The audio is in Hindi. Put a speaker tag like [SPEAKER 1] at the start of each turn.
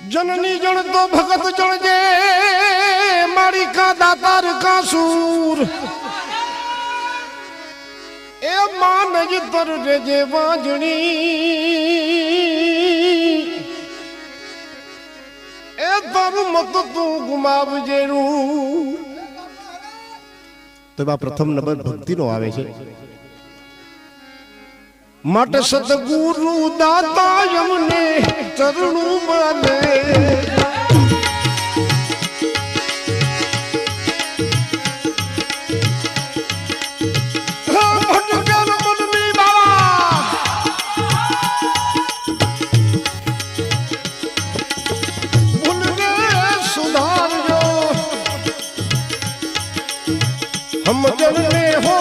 [SPEAKER 1] जननी जन तो भगत जन जे मारी का दातार का सूर ए मान जितर रे जे वाजनी ए तर मत तू गुमाव जेरू तो बा प्रथम नंबर भक्ति नो आवे छे मट सतगुरु दाता यमने चरणू माने हम जन में हो